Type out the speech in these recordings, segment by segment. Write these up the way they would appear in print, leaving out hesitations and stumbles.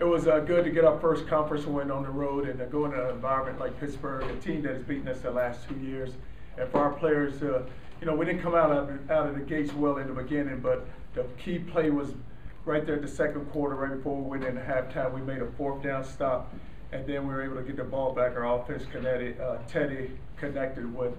It was good to get our first conference win on the road and to go in an environment like Pittsburgh, a team that has beaten us the last 2 years. And for our players, we didn't come out of the gates well in the beginning, but the key play was right there at the second quarter, right before we went into halftime. We made a 4th down stop, and then we were able to get the ball back. Our offense connected. Teddy connected with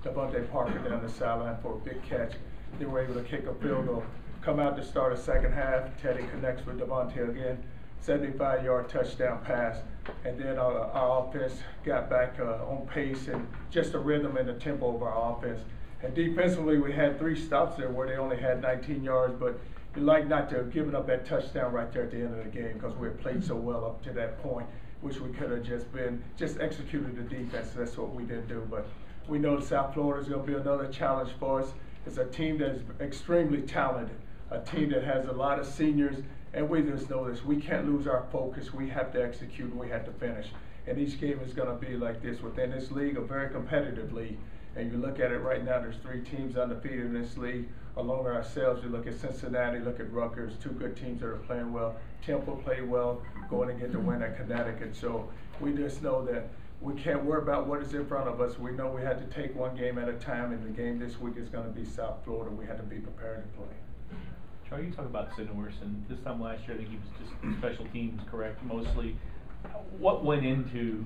Devontae Parker down the sideline for a big catch. Then we were able to kick a field goal. Come out to start the second half. Teddy connects with Devontae again. 75-yard touchdown pass, and then our offense got back on pace and just the rhythm and the tempo of our offense. And defensively, we had 3 stops there where they only had 19 yards, but we like not to have given up that touchdown right there at the end of the game because we had played so well up to that point, which we could have just executed the defense. That's what we didn't do. But we know South Florida is going to be another challenge for us. It's a team that is extremely talented, a team that has a lot of seniors. And we just know this, we can't lose our focus. We have to execute and we have to finish. And each game is going to be like this within this league, a very competitive league. And you look at it right now, there's 3 teams undefeated in this league. Along with ourselves, you look at Cincinnati, look at Rutgers, 2 good teams that are playing well. Temple played well, going to get the win at Connecticut. So we just know that we can't worry about what is in front of us. We know we had to take one game at a time, and the game this week is going to be South Florida. We had to be prepared to play. Charlie, you talk about Sidnors, and this time last year I think he was just special teams, correct, mostly. What went into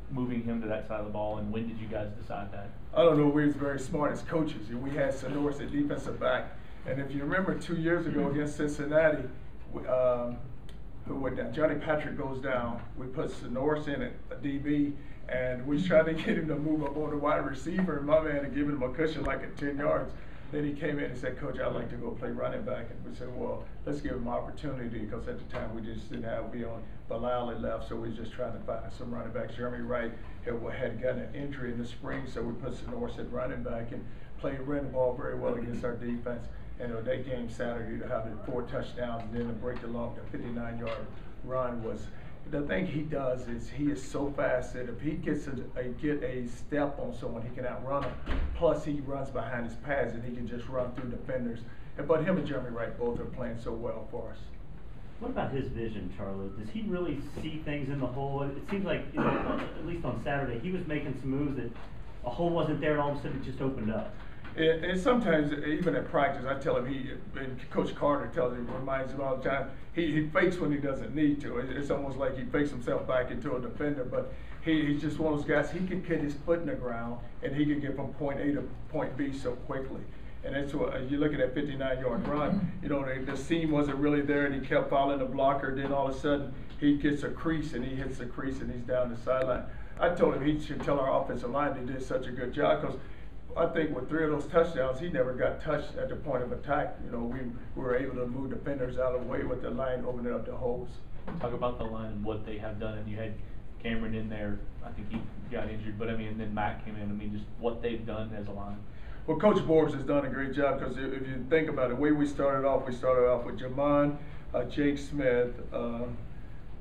moving him to that side of the ball, and when did you guys decide that? I don't know. We was very smart as coaches. We had Sidnors at defensive back, and if you remember 2 years ago against Cincinnati, Johnny Patrick goes down. We put Sidnors in at a DB, and we tried to get him to move up on the wide receiver, and my man had given him a cushion like at 10 yards. Then he came in and said, "Coach, I'd like to go play running back." And we said, "Well, let's give him an opportunity," because at the time we just didn't have Bilal had left, so we were just trying to find some running backs. Jeremy Wright had gotten an injury in the spring, so we put Sidnors at running back and ran the ball very well against our defense. And that game Saturday to have the 4 touchdowns and then to break the 59-yard run was. The thing he does is he is so fast that if he gets a step on someone, he can outrun him. Plus, he runs behind his pads and he can just run through defenders. But him and Jeremy Wright both are playing so well for us. What about his vision, Charlie? Does he really see things in the hole? It seems like, at least on Saturday, he was making some moves that a hole wasn't there and all of a sudden it just opened up. And sometimes, even at practice, I tell him, and Coach Carter reminds him all the time, he fakes when he doesn't need to. It's almost like he fakes himself back into a defender, but he's just one of those guys, he can get his foot in the ground, and he can get from point A to point B so quickly. And that's what, you look at that 59-yard run, the seam wasn't really there, and he kept following the blocker, then all of a sudden, he gets a crease, and he hits the crease, and he's down the sideline. I told him he should tell our offensive line they did such a good job, because I think with 3 of those touchdowns, he never got touched at the point of attack. We were able to move defenders out of the way with the line opening up the holes. Talk about the line and what they have done, and you had Cameron in there. I think he got injured, but and then Matt came in. Just what they've done as a line. Well, Coach Borbs has done a great job, because if you think about it, the way we started off with Jamon, Jake Smith,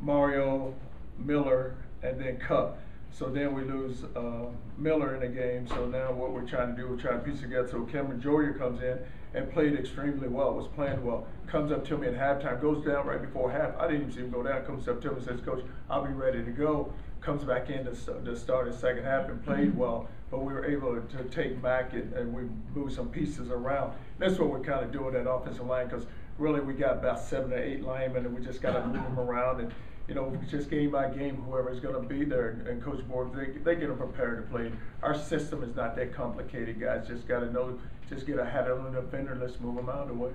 Mario Miller, and then Cup. So then we lose Miller in the game. So now what we're trying to do, we're trying to piece together. So Cameron Joyer comes in and played extremely well, was playing well. Comes up to me at halftime, goes down right before half. I didn't even see him go down. Comes up to me and says, "Coach, I'll be ready to go." Comes back in to start the second half and played well. But we were able to take Mac and we moved some pieces around. That's what we're kind of doing at offensive line, because really we got about 7 or 8 linemen and we just got to move them around. And just game by game, whoever's going to be there, and Coach Borbs, they get them prepared to play. Our system is not that complicated, guys. Just got to know, just get a hat on the defender, let's move them out of the way.